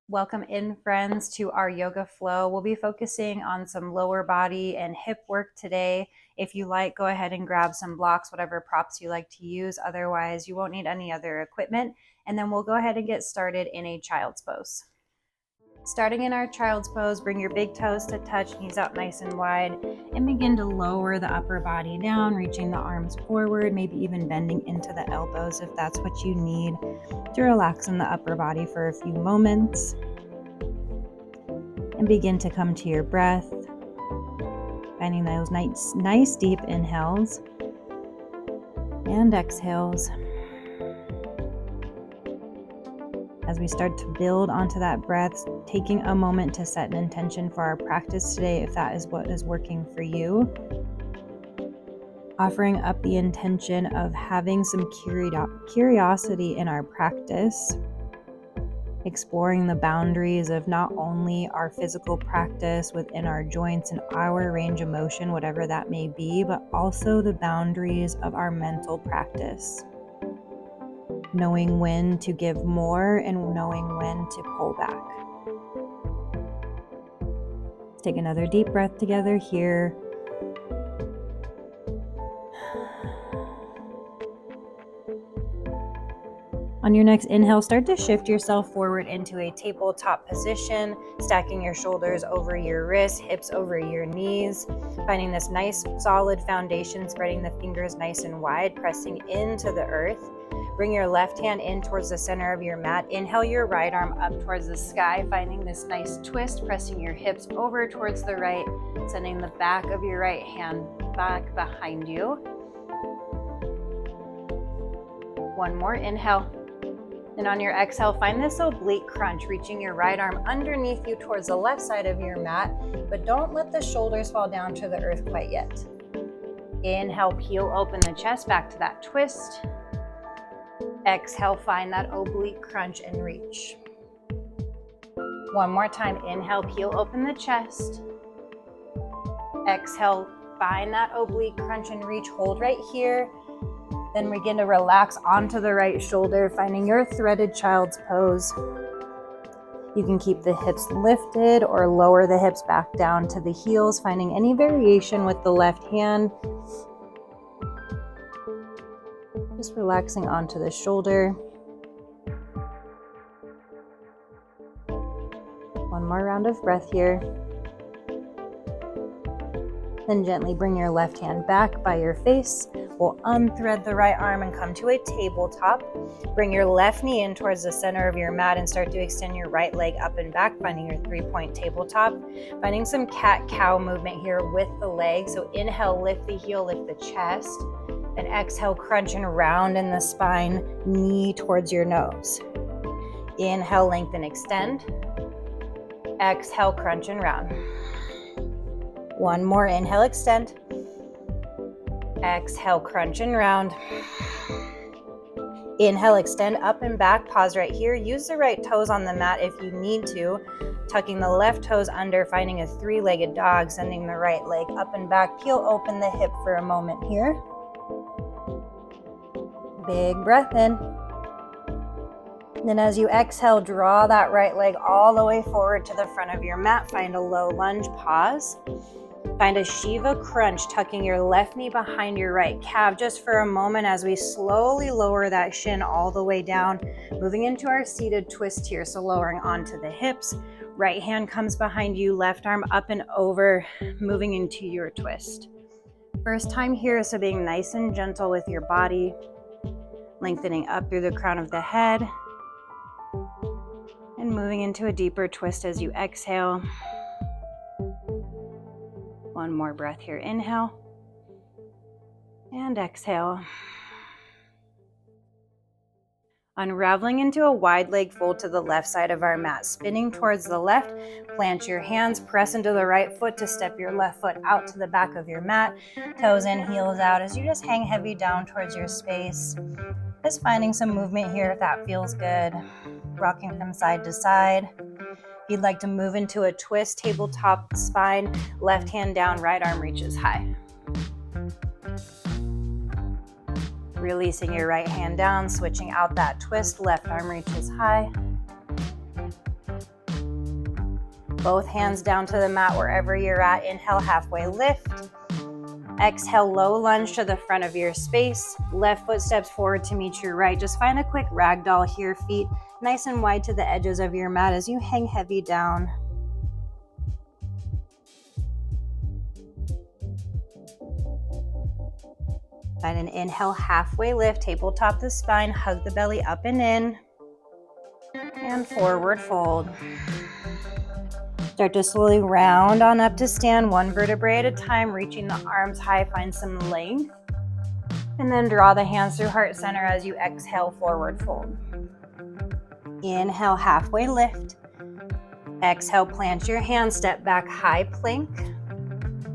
Welcome in, friends, to our yoga flow. We'll be focusing on some lower body and hip work today. If you like, go ahead and grab some blocks, whatever props you like to use. Otherwise, you won't need any other equipment. And then we'll go ahead and get started in a child's pose. Starting in our child's pose, bring your big toes to touch, knees out nice and wide, and begin to lower the upper body down, reaching the arms forward, maybe even bending into the elbows if that's what you need to relax in the upper body for a few moments. And begin to come to your breath, finding those nice deep inhales and exhales. As we start to build onto that breath, taking a moment to set an intention for our practice today, if that is what is working for you. Offering up the intention of having some curiosity in our practice, exploring the boundaries of not only our physical practice within our joints and our range of motion, whatever that may be, but also the boundaries of our mental practice. Knowing when to give more and knowing when to pull back. Let's take another deep breath together here. On your next inhale, start to shift yourself forward into a tabletop position, stacking your shoulders over your wrists, hips over your knees, finding this nice solid foundation, spreading the fingers nice and wide, pressing into the earth. Bring your left hand in towards the center of your mat. Inhale your right arm up towards the sky, finding this nice twist, pressing your hips over towards the right, sending the back of your right hand back behind you. One more inhale. And on your exhale, find this oblique crunch, reaching your right arm underneath you towards the left side of your mat, but don't let the shoulders fall down to the earth quite yet. Inhale, peel open the chest back to that twist. Exhale, find that oblique crunch and reach. One more time, inhale, peel open the chest. Exhale, find that oblique crunch and reach, hold right here. Then begin to relax onto the right shoulder, finding your threaded child's pose. You can keep the hips lifted or lower the hips back down to the heels, finding any variation with the left hand. Just relaxing onto the shoulder. One more round of breath here. Then gently bring your left hand back by your face. We'll unthread the right arm and come to a tabletop. Bring your left knee in towards the center of your mat and start to extend your right leg up and back, finding your 3-point tabletop. Finding some cat-cow movement here with the leg. So inhale, lift the heel, lift the chest. Then exhale, crunch and round in the spine, knee towards your nose. Inhale, lengthen, extend. Exhale, crunch and round. One more, inhale, extend. Exhale, crunch and round. Inhale, extend up and back. Pause right here. Use the right toes on the mat if you need to. Tucking the left toes under, finding a 3-legged dog, sending the right leg up and back. Peel open the hip for a moment here. Big breath in. Then as you exhale, draw that right leg all the way forward to the front of your mat. Find a low lunge, pause. Find a Shiva crunch, tucking your left knee behind your right calf just for a moment as we slowly lower that shin all the way down, moving into our seated twist here. So lowering onto the hips, right hand comes behind you, left arm up and over, moving into your twist. First time here, so being nice and gentle with your body, lengthening up through the crown of the head, and moving into a deeper twist as you exhale. One more breath here, inhale, and exhale. Unraveling into a wide leg fold to the left side of our mat, spinning towards the left, plant your hands, press into the right foot to step your left foot out to the back of your mat, toes in, heels out as you just hang heavy down towards your space. Just finding some movement here if that feels good. Rocking from side to side. If you'd like to move into a twist, tabletop spine, left hand down, right arm reaches high. Releasing your right hand down, switching out that twist, left arm reaches high. Both hands down to the mat wherever you're at. Inhale, halfway lift. Exhale, low lunge to the front of your space. Left foot steps forward to meet your right. Just find a quick ragdoll here, feet nice and wide to the edges of your mat as you hang heavy down. Find an inhale, halfway lift, tabletop the spine, hug the belly up and in, and forward fold. Start to slowly round on up to stand, one vertebrae at a time, reaching the arms high, find some length, and then draw the hands through heart center as you exhale, forward fold. Inhale, halfway lift. Exhale, plant your hands, step back, high plank.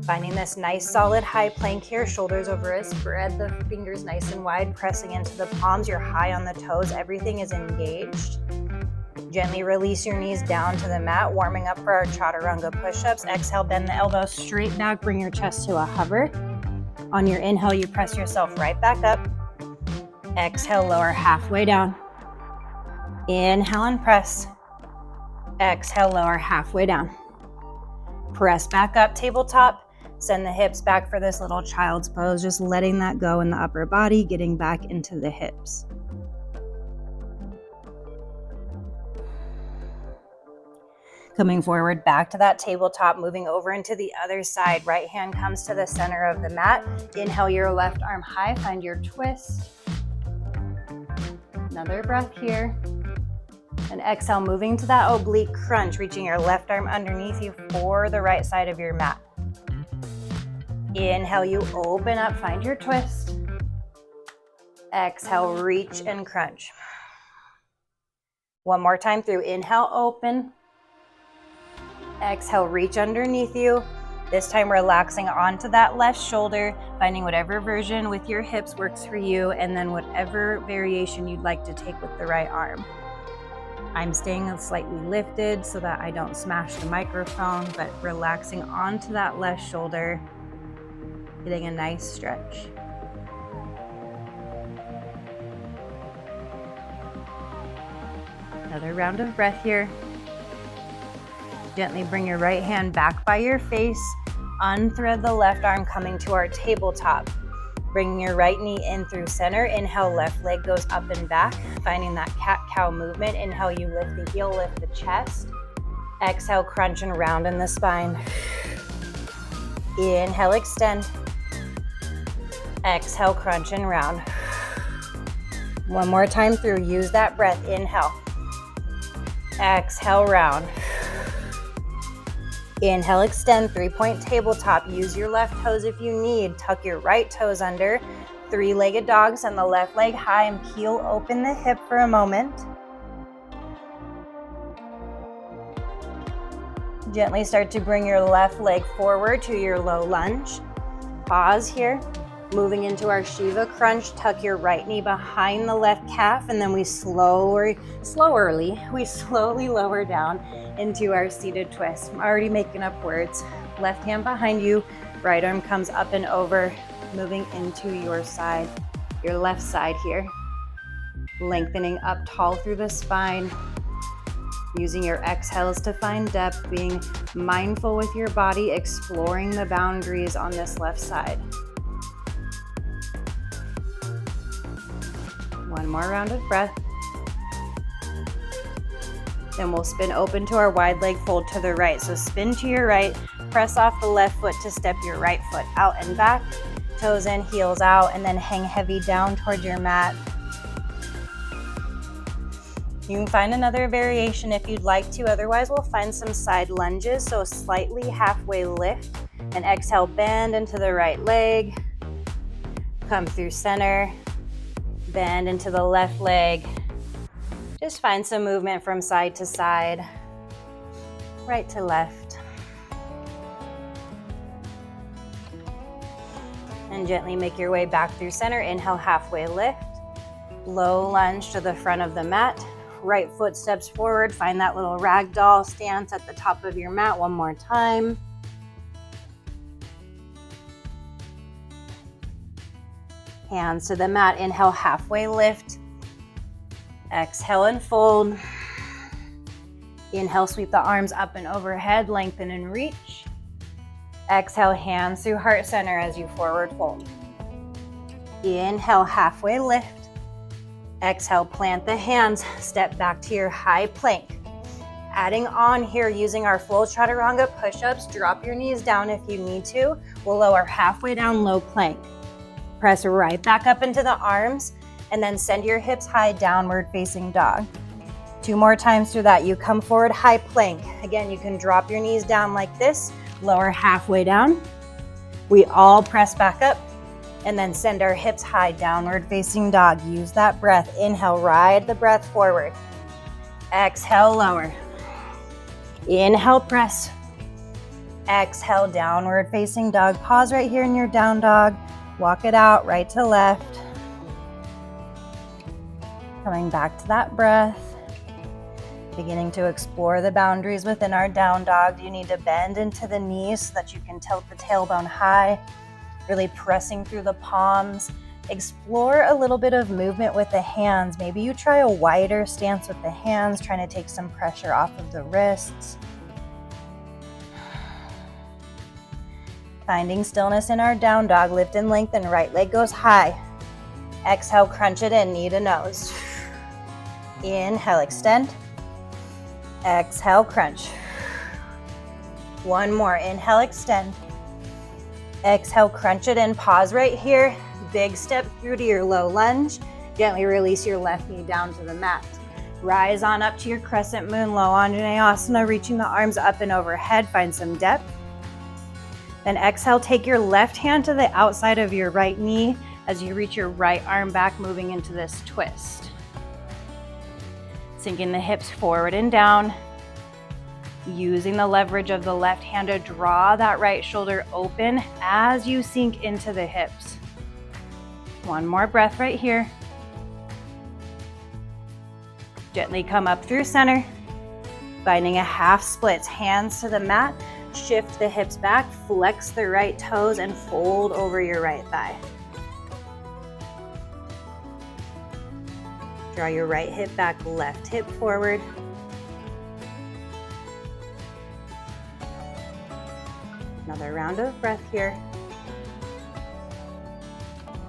Finding this nice solid high plank here, shoulders over us, spread the fingers nice and wide, pressing into the palms, you're high on the toes, everything is engaged. Gently release your knees down to the mat, warming up for our chaturanga push-ups. Exhale, bend the elbows straight back, bring your chest to a hover. On your inhale, you press yourself right back up. Exhale, lower halfway down. Inhale and press. Exhale, lower halfway down. Press back up, tabletop. Send the hips back for this little child's pose, just letting that go in the upper body, getting back into the hips. Coming forward, back to that tabletop, moving over into the other side. Right hand comes to the center of the mat. Inhale your left arm high, find your twist. Another breath here. And exhale, moving to that oblique crunch, reaching your left arm underneath you for the right side of your mat. Inhale, you open up, find your twist. Exhale, reach and crunch. One more time through. Inhale, open. Exhale, reach underneath you. This time relaxing onto that left shoulder, finding whatever version with your hips works for you, and then whatever variation you'd like to take with the right arm. I'm staying slightly lifted so that I don't smash the microphone, but relaxing onto that left shoulder, getting a nice stretch. Another round of breath here. Gently bring your right hand back by your face. Unthread the left arm, coming to our tabletop. Bringing your right knee in through center. Inhale, left leg goes up and back. Finding that cat-cow movement. Inhale, you lift the heel, lift the chest. Exhale, crunch and round in the spine. Inhale, extend. Exhale, crunch and round. One more time through. Use that breath. Inhale. Exhale, round. Inhale, extend, 3-point tabletop. Use your left toes if you need. Tuck your right toes under. 3-legged dog, send the left leg high and peel open the hip for a moment. Gently start to bring your left leg forward to your low lunge. Pause here. Moving into our Shiva crunch, tuck your right knee behind the left calf, and then we slowly lower down into our seated twist. I'm already making up words. Left hand behind you, right arm comes up and over, moving into your side, your left side here. Lengthening up tall through the spine. Using your exhales to find depth, being mindful with your body, exploring the boundaries on this left side. One more round of breath. Then we'll spin open to our wide leg fold to the right. So spin to your right, press off the left foot to step your right foot out and back, toes in, heels out, and then hang heavy down towards your mat. You can find another variation if you'd like to. Otherwise, we'll find some side lunges. So slightly halfway lift and exhale, bend into the right leg. Come through center. Bend into the left leg. Just find some movement from side to side, right to left. And gently make your way back through center. Inhale, halfway lift. Low lunge to the front of the mat. Right foot steps forward. Find that little ragdoll stance at the top of your mat one more time. Hands to the mat. Inhale, halfway lift. Exhale and fold. Inhale, sweep the arms up and overhead, lengthen and reach. Exhale, hands through heart center as you forward fold. Inhale, halfway lift. Exhale, plant the hands, step back to your high plank. Adding on here, using our full chaturanga push-ups, drop your knees down if you need to. We'll lower halfway down, low plank. Press right back up into the arms, and then send your hips high, downward facing dog. 2 more times through that. You come forward, high plank. Again, you can drop your knees down like this, lower halfway down. We all press back up, and then send our hips high, downward facing dog. Use that breath. Inhale, ride the breath forward. Exhale, lower. Inhale, press. Exhale, downward facing dog. Pause right here in your down dog. Walk it out, right to left. Coming back to that breath. Beginning to explore the boundaries within our down dog. You need to bend into the knees so that you can tilt the tailbone high. Really pressing through the palms. Explore a little bit of movement with the hands. Maybe you try a wider stance with the hands, trying to take some pressure off of the wrists. Finding stillness in our down dog. Lift and lengthen, right leg goes high. Exhale, crunch it in, knee to nose. Inhale, extend. Exhale, crunch. One more, inhale, extend. Exhale, crunch it in, pause right here. Big step through to your low lunge. Gently release your left knee down to the mat. Rise on up to your crescent moon, low Anjaneyasana, reaching the arms up and overhead. Find some depth. Then exhale, take your left hand to the outside of your right knee as you reach your right arm back, moving into this twist. Sinking the hips forward and down. Using the leverage of the left hand to draw that right shoulder open as you sink into the hips. One more breath right here. Gently come up through center. Finding a half splits, hands to the mat. Shift the hips back, flex the right toes, and fold over your right thigh. Draw your right hip back, left hip forward. Another round of breath here.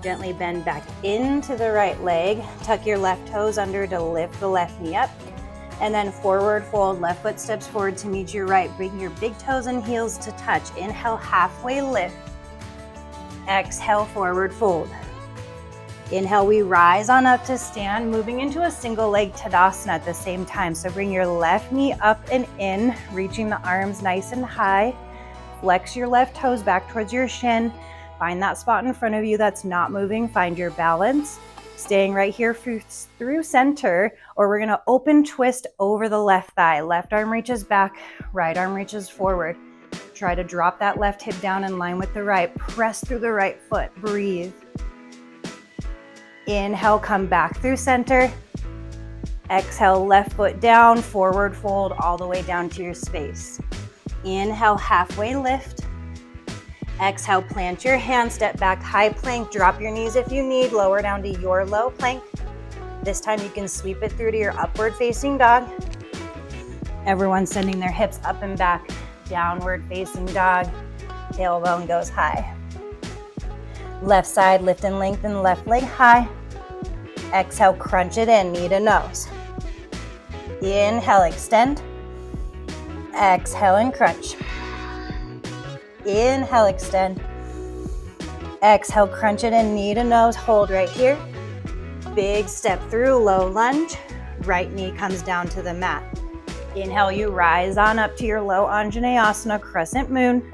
Gently bend back into the right leg. Tuck your left toes under to lift the left knee up. And then forward fold, left foot steps forward to meet your right. Bring your big toes and heels to touch. Inhale, halfway lift. Exhale, forward fold. Inhale, we rise on up to stand, moving into a single leg Tadasana at the same time. So bring your left knee up and in, reaching the arms nice and high. Flex your left toes back towards your shin. Find that spot in front of you that's not moving. Find your balance. Staying right here through center, or we're gonna open twist over the left thigh. Left arm reaches back, right arm reaches forward. Try to drop that left hip down in line with the right. Press through the right foot, breathe. Inhale, come back through center. Exhale, left foot down, forward fold all the way down to your space. Inhale, halfway lift. Exhale, plant your hands, step back, high plank. Drop your knees if you need, lower down to your low plank. This time you can sweep it through to your upward facing dog. Everyone sending their hips up and back, downward facing dog. Tailbone goes high. Left side, lift and lengthen, left leg high. Exhale, crunch it in, knee to nose. Inhale, extend. Exhale and crunch. Inhale, extend. Exhale, crunch it in, knee to nose. Hold right here. Big step through, low lunge. Right knee comes down to the mat. Inhale, you rise on up to your low Anjaneyasana, crescent moon.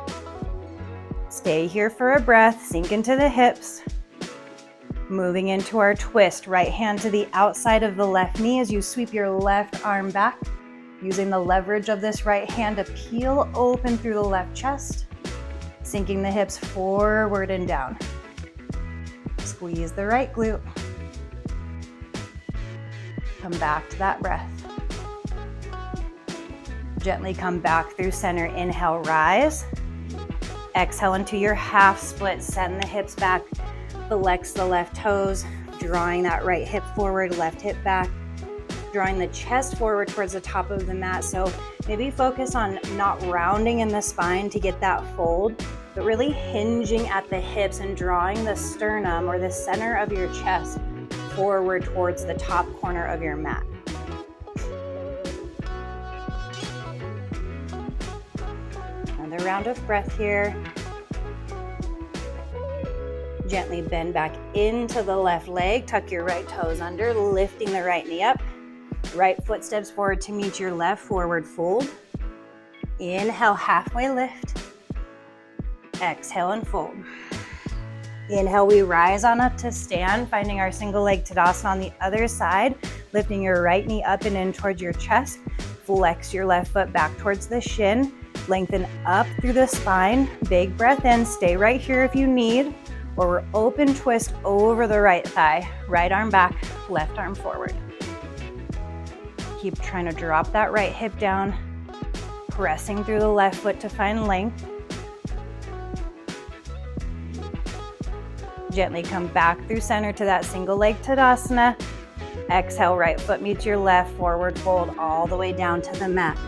Stay here for a breath, sink into the hips. Moving into our twist, right hand to the outside of the left knee as you sweep your left arm back. Using the leverage of this right hand to peel open through the left chest. Sinking the hips forward and down. Squeeze the right glute. Come back to that breath. Gently come back through center. Inhale, rise. Exhale into your half split. Send the hips back. Flex the left toes, drawing that right hip forward, left hip back. drawing the chest forward towards the top of the mat. So maybe focus on not rounding in the spine to get that fold, but really hinging at the hips and drawing the sternum or the center of your chest forward towards the top corner of your mat. Another round of breath here. Gently bend back into the left leg, tuck your right toes under, lifting the right knee up. Right foot steps forward to meet your left, forward fold. Inhale, halfway lift. Exhale and fold. Inhale, we rise on up to stand, finding our single leg Tadasana on the other side, lifting your right knee up and in towards your chest. Flex your left foot back towards the shin. Lengthen up through the spine. Big breath in. Stay right here if you need. Or we're open twist over the right thigh. Right arm back, left arm forward. Keep trying to drop that right hip down. Pressing through the left foot to find length. Gently come back through center to that single leg Tadasana. Exhale, right foot meets your left, forward fold all the way down to the mat.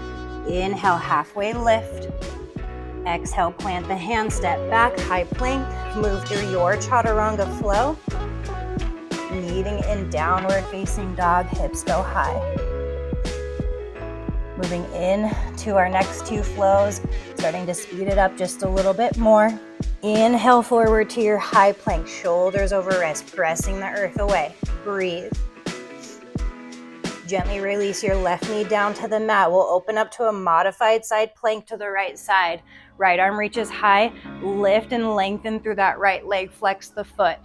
Inhale, halfway lift. Exhale, plant the hand, step back, high plank. Move through your chaturanga flow. Kneading in downward facing dog, hips go high. Moving in to our next two flows, starting to speed it up just a little bit more. Inhale forward to your high plank, shoulders over wrist, pressing the earth away. Breathe. Gently release your left knee down to the mat. We'll open up to a modified side plank to the right side. Right arm reaches high, lift and lengthen through that right leg, flex the foot.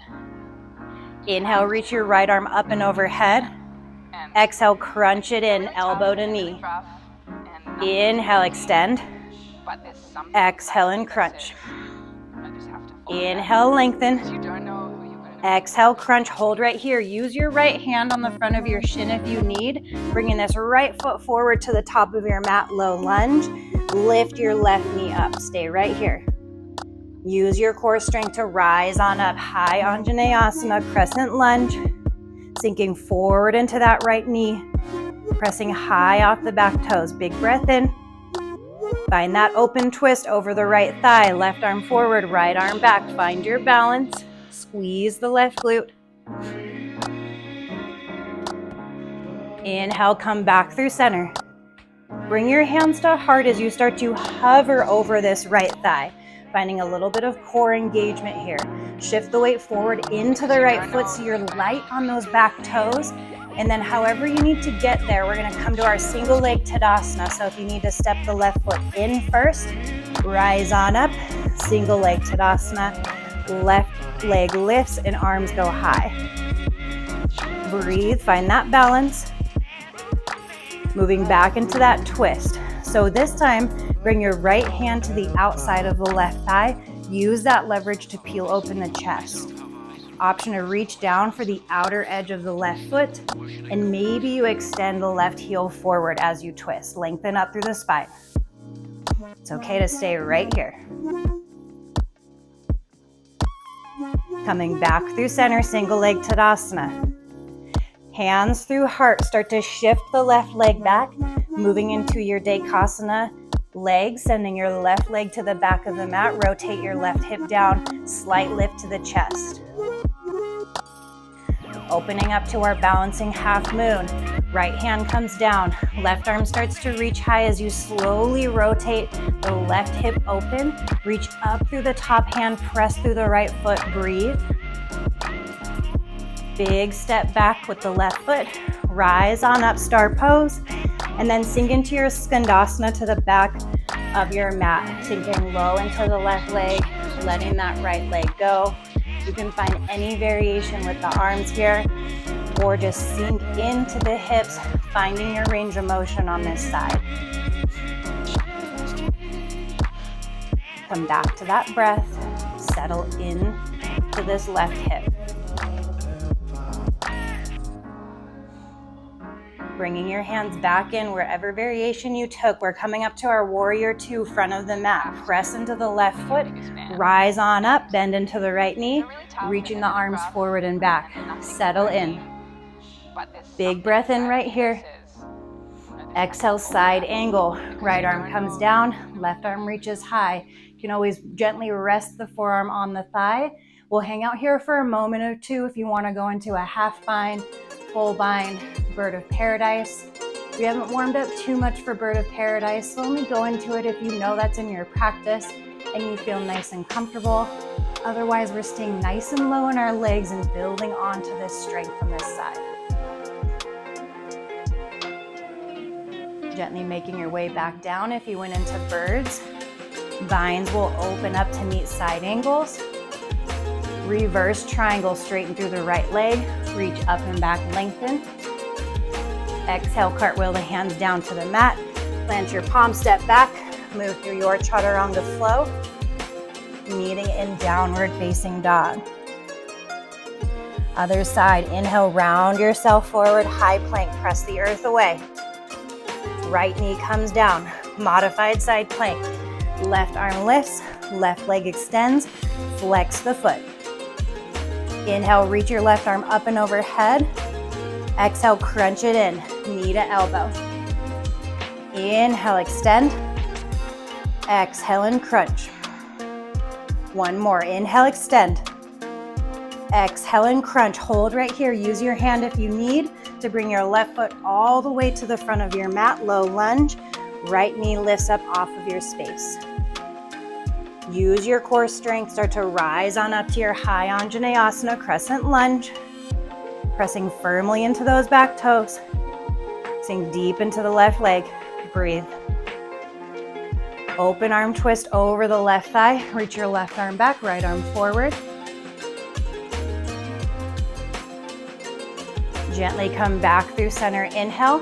Inhale, reach your right arm up and overhead. Exhale, crunch it in, elbow to knee. Inhale, extend. Exhale and crunch. Inhale, lengthen. Exhale, crunch, hold right here. Use your right hand on the front of your shin if you need. Bringing this right foot forward to the top of your mat, low lunge. Lift your left knee up. Stay right here. Use your core strength to rise on up. High Anjaneyasana, crescent lunge. Sinking forward into that right knee. Pressing high off the back toes. Big breath in. Find that open twist over the right thigh. Left arm forward, right arm back. Find your balance. Squeeze the left glute. Inhale, come back through center. Bring your hands to heart as you start to hover over this right thigh, finding a little bit of core engagement here. Shift the weight forward into the right foot so you're light on those back toes. And then however you need to get there, we're gonna come to our single leg Tadasana. So if you need to step the left foot in first, rise on up, single leg Tadasana. Left leg lifts and arms go high. Breathe, find that balance. Moving back into that twist. So this time, bring your right hand to the outside of the left thigh. Use that leverage to peel open the chest. Option to reach down for the outer edge of the left foot, and maybe you extend the left heel forward as you twist. Lengthen up through the spine. It's okay to stay right here. Coming back through center, single leg Tadasana. Hands through heart, start to shift the left leg back, moving into your Dekasana leg, sending your left leg to the back of the mat, rotate your left hip down, slight lift to the chest. Opening up to our balancing half moon. Right hand comes down, left arm starts to reach high as you slowly rotate the left hip open, reach up through the top hand, press through the right foot, breathe. Big step back with the left foot, rise on up, star pose, and then sink into your Skandasana to the back of your mat, sinking low into the left leg, letting that right leg go. You can find any variation with the arms here, or just sink into the hips, finding your range of motion on this side. Come back to that breath, settle in to this left hip. Bringing your hands back in wherever variation you took. We're coming up to our warrior two, front of the mat. Press into the left foot, rise on up, bend into the right knee, reaching the arms forward and back. Settle in. Big breath in right here. Exhale, side angle. Right arm comes down, left arm reaches high. You can always gently rest the forearm on the thigh. We'll hang out here for a moment or two if you want to go into a half bind, full bind, bird of paradise. We haven't warmed up too much for bird of paradise, so only go into it if you know that's in your practice and you feel nice and comfortable. Otherwise, we're staying nice and low in our legs and building onto this strength on this side. Gently making your way back down if you went into birds. Binds will open up to meet side angles. Reverse triangle, straighten through the right leg. Reach up and back, lengthen. Exhale, cartwheel the hands down to the mat. Plant your palm, step back. Move through your chaturanga flow. Meeting in downward facing dog. Other side, inhale, round yourself forward, high plank, press the earth away. Right knee comes down, modified side plank. Left arm lifts, left leg extends, flex the foot. Inhale, reach your left arm up and overhead. Exhale, crunch it in, knee to elbow. Inhale, extend. Exhale and crunch. One more, inhale, extend. Exhale and crunch. Hold right here. Use your hand if you need to bring your left foot all the way to the front of your mat. Low lunge. Right knee lifts up off of your space. Use your core strength. Start to rise on up to your high Anjaneyasana crescent lunge. Pressing firmly into those back toes. Sink deep into the left leg. Breathe. Open arm twist over the left thigh. Reach your left arm back, right arm forward. Gently come back through center, inhale.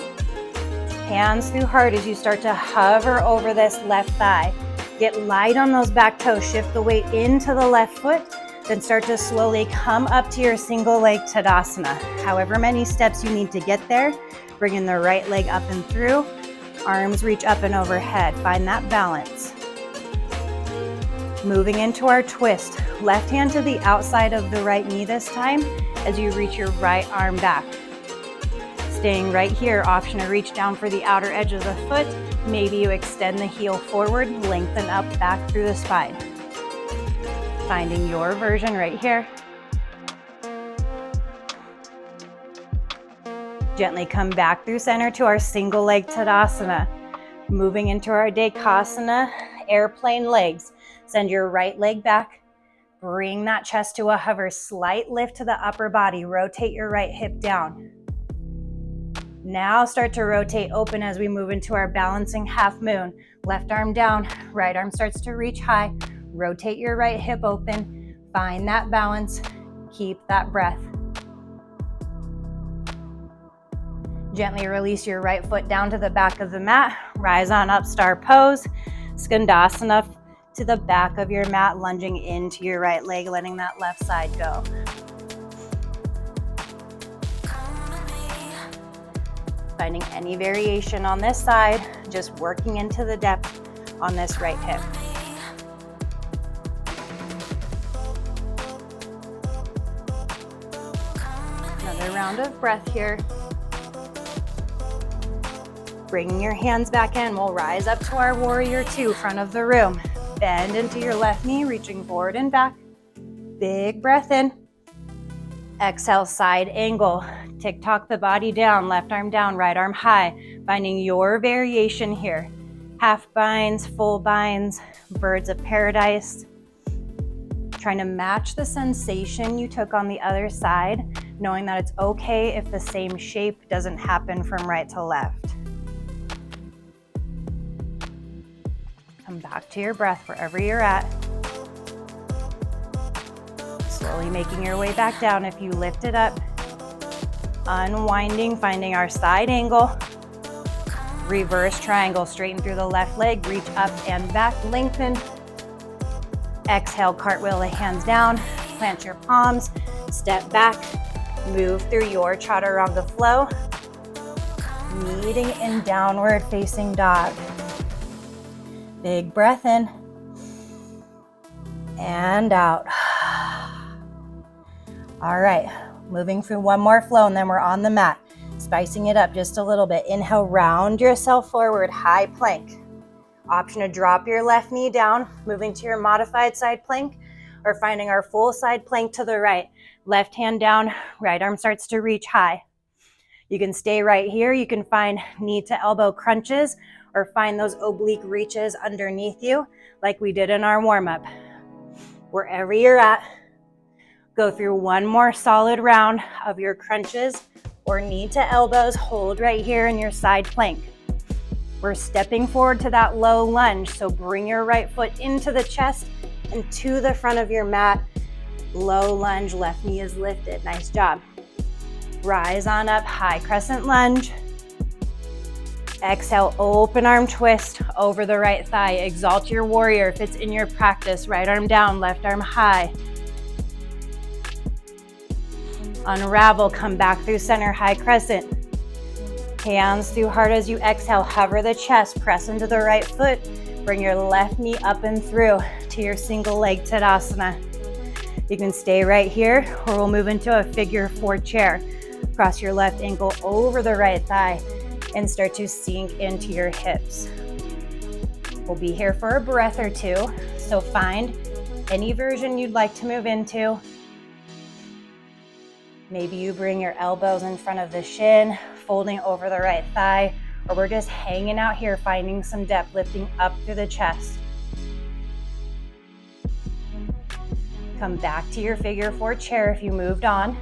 Hands through heart as you start to hover over this left thigh. Get light on those back toes, shift the weight into the left foot, then start to slowly come up to your single leg Tadasana. However many steps you need to get there, bringing the right leg up and through, arms reach up and overhead, find that balance. Moving into our twist, left hand to the outside of the right knee this time as you reach your right arm back. Staying right here, option to reach down for the outer edge of the foot. Maybe you extend the heel forward, lengthen up back through the spine. Finding your version right here. Gently come back through center to our single leg Tadasana. Moving into our Dekasana, airplane legs. Send your right leg back. Bring that chest to a hover, slight lift to the upper body. Rotate your right hip down. Now start to rotate open as we move into our balancing half moon. Left arm down, right arm starts to reach high. Rotate your right hip open. Find that balance. Keep that breath. Gently release your right foot down to the back of the mat. Rise on up, star pose. Skandasana to the back of your mat, lunging into your right leg, letting that left side go. Finding any variation on this side, just working into the depth on this right hip. Another round of breath here. Bringing your hands back in, we'll rise up to our warrior two, front of the room. Bend into your left knee, reaching forward and back. Big breath in. Exhale, side angle. Tick-tock the body down, left arm down, right arm high. Finding your variation here. Half binds, full binds, birds of paradise. Trying to match the sensation you took on the other side, knowing that it's okay if the same shape doesn't happen from right to left. Come back to your breath wherever you're at. Slowly making your way back down. If you lift it up, unwinding, finding our side angle. Reverse triangle, straighten through the left leg, reach up and back, lengthen. Exhale, cartwheel the hands down, plant your palms, step back, move through your chaturanga flow, meeting in downward facing dog. Big breath in and out. All right, moving through one more flow and then we're on the mat. Spicing it up just a little bit. Inhale, round yourself forward, high plank. Option to drop your left knee down, moving to your modified side plank, or finding our full side plank to the right. Left hand down, right arm starts to reach high. You can stay right here. You can find knee to elbow crunches or find those oblique reaches underneath you like we did in our warm-up. Wherever you're at, go through one more solid round of your crunches or knee to elbows. Hold right here in your side plank. We're stepping forward to that low lunge, so bring your right foot into the chest and to the front of your mat. Low lunge, left knee is lifted. Nice job. Rise on up, high crescent lunge. Exhale, open arm twist over the right thigh. Exalt your warrior if it's in your practice. Right arm down, left arm high. Unravel, come back through center, high crescent. Hands through heart as you exhale. Hover the chest, press into the right foot. Bring your left knee up and through to your single leg Tadasana. You can stay right here or we'll move into a figure 4 chair. Cross your left ankle over the right thigh and start to sink into your hips. We'll be here for a breath or two, so find any version you'd like to move into. Maybe you bring your elbows in front of the shin, folding over the right thigh, or we're just hanging out here, finding some depth, lifting up through the chest. Come back to your figure 4 chair if you moved on.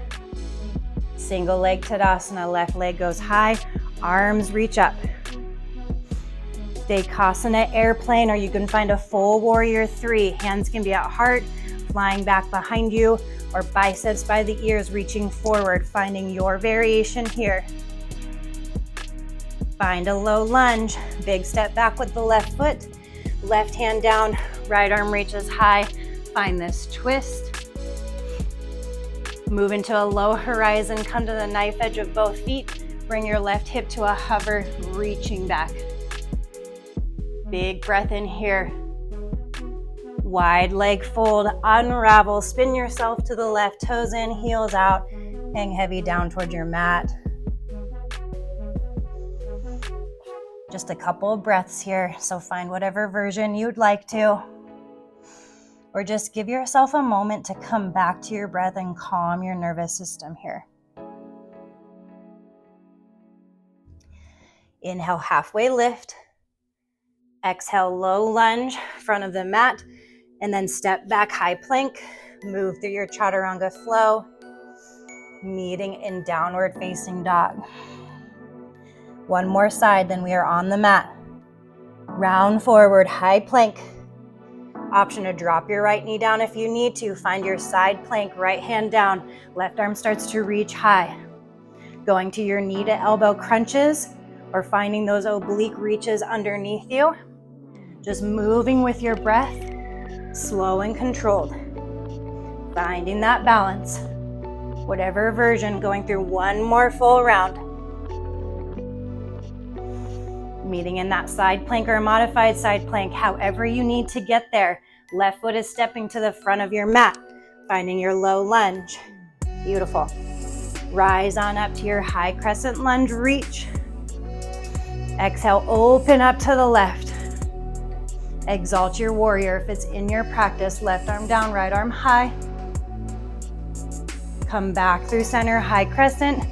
Single leg Tadasana, left leg goes high, arms reach up. Dekasana airplane, or you can find a full warrior 3. Hands can be at heart, flying back behind you, or biceps by the ears, reaching forward, finding your variation here. Find a low lunge, big step back with the left foot, left hand down, right arm reaches high. Find this twist. Move into a low horizon, come to the knife edge of both feet. Bring your left hip to a hover, reaching back. Big breath in here. Wide leg fold, unravel, spin yourself to the left, toes in, heels out. Hang heavy down toward your mat. Just a couple of breaths here, so find whatever version you'd like to. Or just give yourself a moment to come back to your breath and calm your nervous system here. Inhale, halfway lift. Exhale, low lunge, front of the mat, and then step back, high plank. Move through your chaturanga flow, meeting in downward facing dog. One more side, then we are on the mat. Round forward, high plank. Option to drop your right knee down if you need to. Find your side plank, right hand down. Left arm starts to reach high. Going to your knee to elbow crunches or finding those oblique reaches underneath you. Just moving with your breath, slow and controlled. Finding that balance. Whatever version, going through one more full round. Meeting in that side plank or modified side plank, however you need to get there. Left foot is stepping to the front of your mat, finding your low lunge. Beautiful. Rise on up to your high crescent lunge reach. Exhale, open up to the left. Exalt your warrior if it's in your practice. Left arm down, right arm high. Come back through center, high crescent.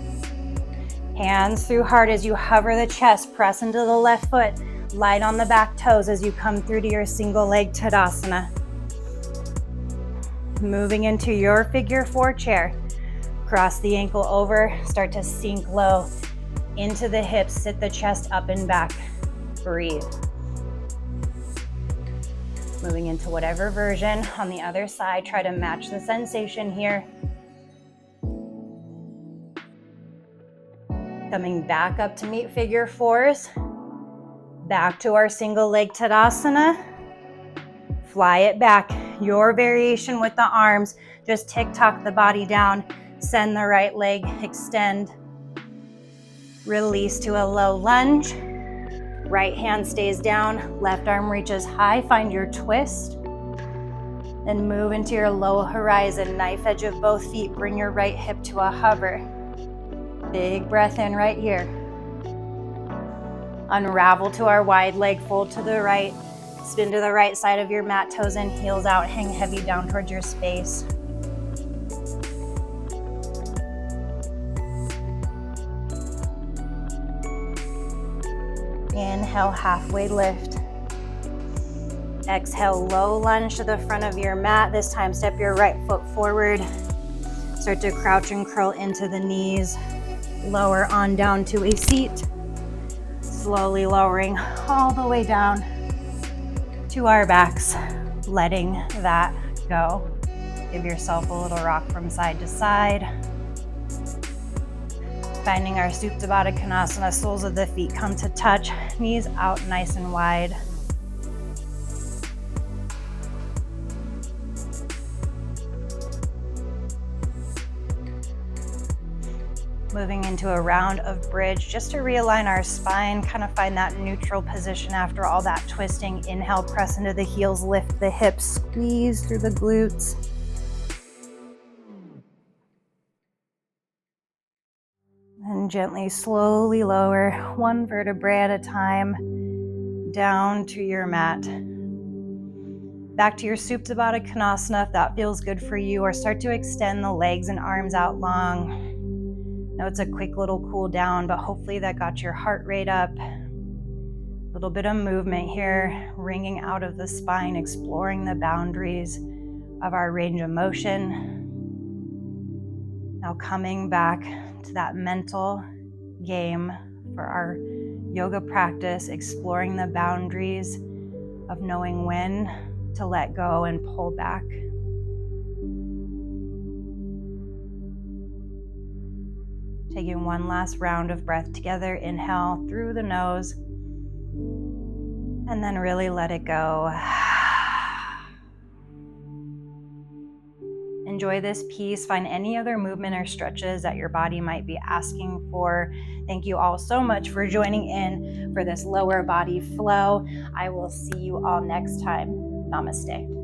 Hands through heart as you hover the chest, press into the left foot, light on the back toes as you come through to your single leg Tadasana. Moving into your figure 4 chair. Cross the ankle over, start to sink low into the hips, sit the chest up and back. Breathe. Moving into whatever version on the other side, try to match the sensation here. Coming back up to meet figure 4s. Back to our single leg Tadasana. Fly it back. Your variation with the arms. Just tick-tock the body down. Send the right leg, extend. Release to a low lunge. Right hand stays down, left arm reaches high. Find your twist. Then move into your low horizon, knife edge of both feet. Bring your right hip to a hover. Big breath in right here. Unravel to our wide leg, fold to the right, spin to the right side of your mat, toes in, heels out, hang heavy down towards your space. Inhale, halfway lift. Exhale, low lunge to the front of your mat. This time, step your right foot forward. Start to crouch and curl into the knees. Lower on down to a seat. Slowly lowering all the way down to our backs, letting that go. Give yourself a little rock from side to side. Finding our Supta Baddha Konasana, soles of the feet come to touch, knees out nice and wide. Moving into a round of bridge, just to realign our spine, kind of find that neutral position after all that twisting. Inhale, press into the heels, lift the hips, squeeze through the glutes. And gently, slowly lower one vertebrae at a time down to your mat. Back to your Supta Baddha Konasana if that feels good for you, or start to extend the legs and arms out long. Now it's a quick little cool down, but hopefully that got your heart rate up. A little bit of movement here, wringing out of the spine, exploring the boundaries of our range of motion. Now coming back to that mental game for our yoga practice, exploring the boundaries of knowing when to let go and pull back. Taking one last round of breath together. Inhale through the nose, and then really let it go. Enjoy this piece. Find any other movement or stretches that your body might be asking for. Thank you all so much for joining in for this lower body flow. I will see you all next time. Namaste.